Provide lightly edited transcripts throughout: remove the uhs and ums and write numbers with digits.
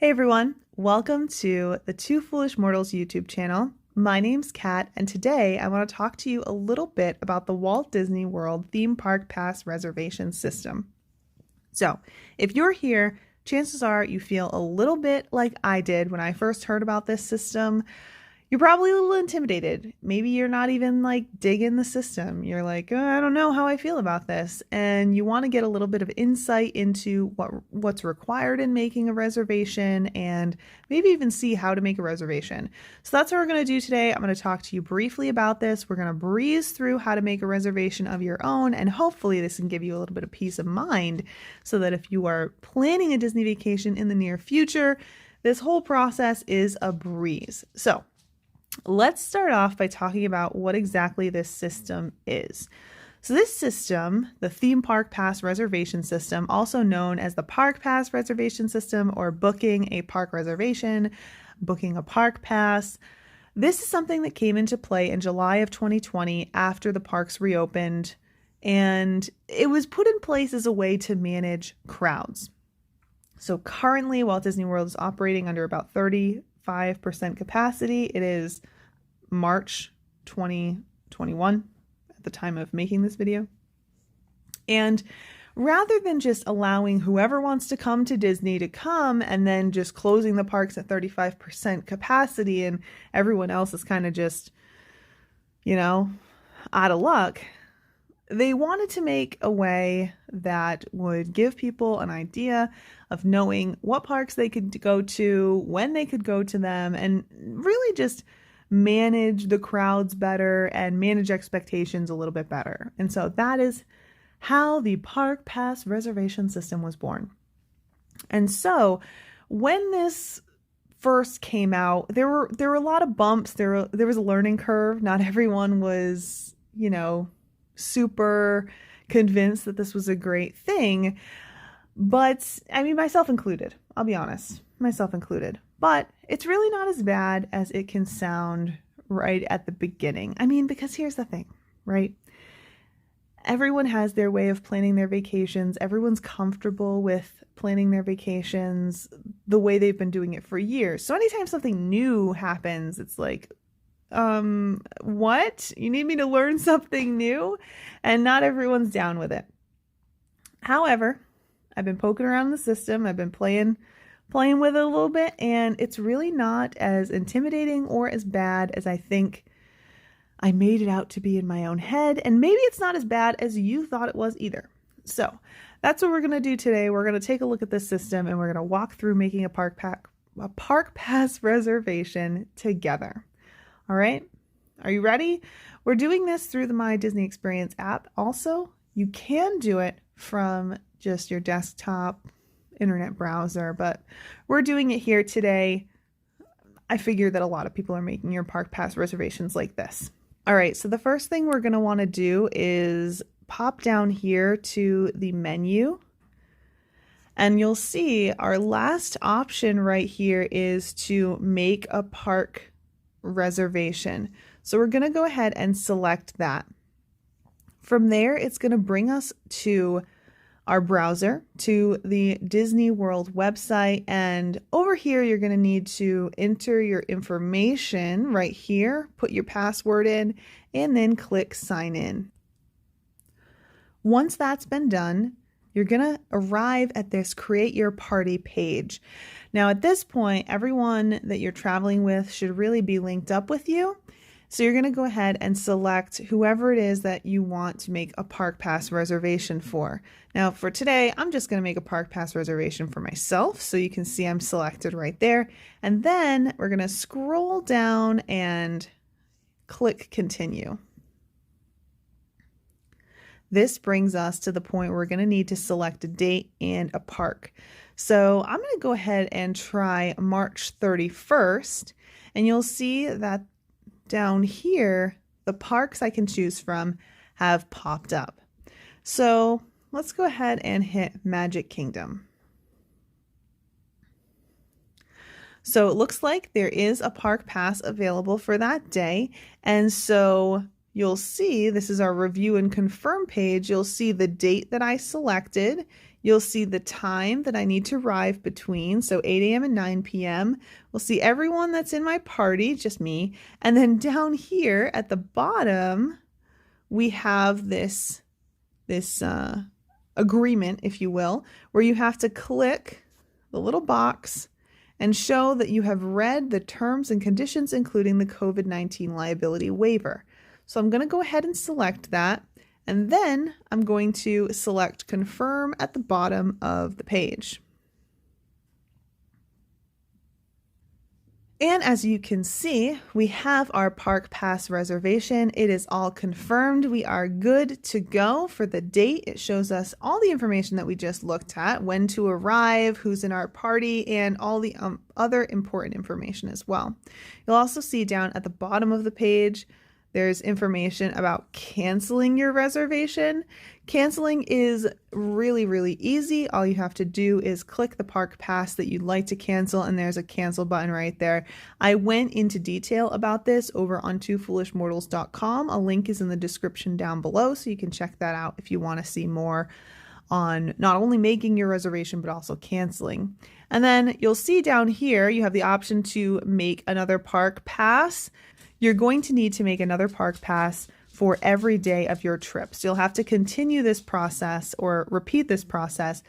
Hey everyone, welcome to the Two Foolish Mortals YouTube channel. My name's Kat, and today I want to talk to you a little bit about the Walt Disney World theme park pass reservation system. So, if you're here, chances are you feel a little bit like I did when I first heard about this system. You're probably a little intimidated. Maybe you're not even like digging the system. You're like, I don't know how I feel about this. And you want to get a little bit of insight into what's required in making a reservation and maybe even see how to make a reservation. So that's what we're going to do today. I'm going to talk to you briefly about this. We're going to breeze through how to make a reservation of your own. And hopefully this can give you a little bit of peace of mind so that if you are planning a Disney vacation in the near future, this whole process is a breeze. So let's start off by talking about what exactly this system is. So this system, the Theme Park Pass Reservation System, also known as the Park Pass Reservation System or booking a park reservation, booking a park pass. This is something that came into play in July of 2020 after the parks reopened, and it was put in place as a way to manage crowds. So currently, Walt Disney World is operating under about 5% capacity. It is March 2021 at the time of making this video. And rather than just allowing whoever wants to come to Disney to come and then just closing the parks at 35% capacity and everyone else is kind of just, out of luck, they wanted to make a way that would give people an idea of knowing what parks they could go to, when they could go to them, and really just manage the crowds better and manage expectations a little bit better. And so that is how the Park Pass reservation system was born. And so when this first came out, there were a lot of bumps. There was a learning curve. Not everyone was, super convinced that this was a great thing. But I mean, myself included, I'll be honest, myself included. But it's really not as bad as it can sound right at the beginning. I mean, because here's the thing, right? Everyone has their way of planning their vacations. Everyone's comfortable with planning their vacations the way they've been doing it for years. So anytime something new happens, it's like, what? You need me to learn something new? And not everyone's down with it. However, I've been poking around the system. I've been playing with it a little bit, and it's really not as intimidating or as bad as I think I made it out to be in my own head. And maybe it's not as bad as you thought it was either. So that's what we're going to do today. We're going to take a look at this system and we're going to walk through making a park pass reservation together. All right. Are you ready? We're doing this through the My Disney Experience app. Also, you can do it from just your desktop internet browser, but we're doing it here today. I figure that a lot of people are making your park pass reservations like this. All right, so the first thing we're going to want to do is pop down here to the menu, and you'll see our last option right here is to make a park reservation. So we're going to go ahead and select that. From there, it's going to bring us to our browser, to the Disney World website, and over here you're going to need to enter your information right here, put your password in, and then click sign in. Once that's been done, you're going to arrive at this create your party page. Now at this point, everyone that you're traveling with should really be linked up with you. So you're going to go ahead and select whoever it is that you want to make a park pass reservation for. Now for today, I'm just going to make a park pass reservation for myself. So you can see I'm selected right there. And then we're going to scroll down and click continue. This brings us to the point where we're going to need to select a date and a park. So I'm going to go ahead and try March 31st, and you'll see that down here, the parks I can choose from have popped up. So let's go ahead and hit Magic Kingdom. So it looks like there is a park pass available for that day. And so you'll see, this is our review and confirm page. You'll see the date that I selected. You'll see the time that I need to arrive between, so 8 a.m. and 9 p.m. We'll see everyone that's in my party, just me. And then down here at the bottom, we have this agreement, if you will, where you have to click the little box and show that you have read the terms and conditions, including the COVID-19 liability waiver. So I'm going to go ahead and select that. And then I'm going to select confirm at the bottom of the page. And as you can see, we have our park pass reservation. It is all confirmed. We are good to go for the date. It shows us all the information that we just looked at, when to arrive, who's in our party, and all the other important information as well. You'll also see down at the bottom of the page, there's information about canceling your reservation. Canceling is really, really easy. All you have to do is click the park pass that you'd like to cancel, and there's a cancel button right there. I went into detail about this over on twofoolishmortals.com. A link is in the description down below, so you can check that out if you want to see more on not only making your reservation, but also canceling. And then you'll see down here, you have the option to make another park pass. You're going to need to make another park pass for every day of your trip. So you'll have to continue this process or repeat this process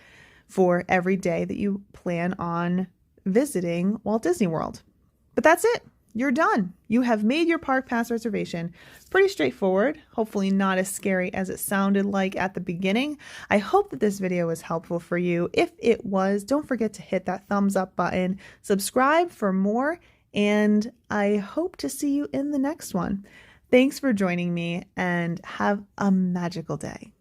for every day that you plan on visiting Walt Disney World. But that's it. You're done. You have made your park pass reservation. Pretty straightforward, hopefully not as scary as it sounded like at the beginning. I hope that this video was helpful for you. If it was, don't forget to hit that thumbs up button, subscribe for more, and I hope to see you in the next one. Thanks for joining me, and have a magical day.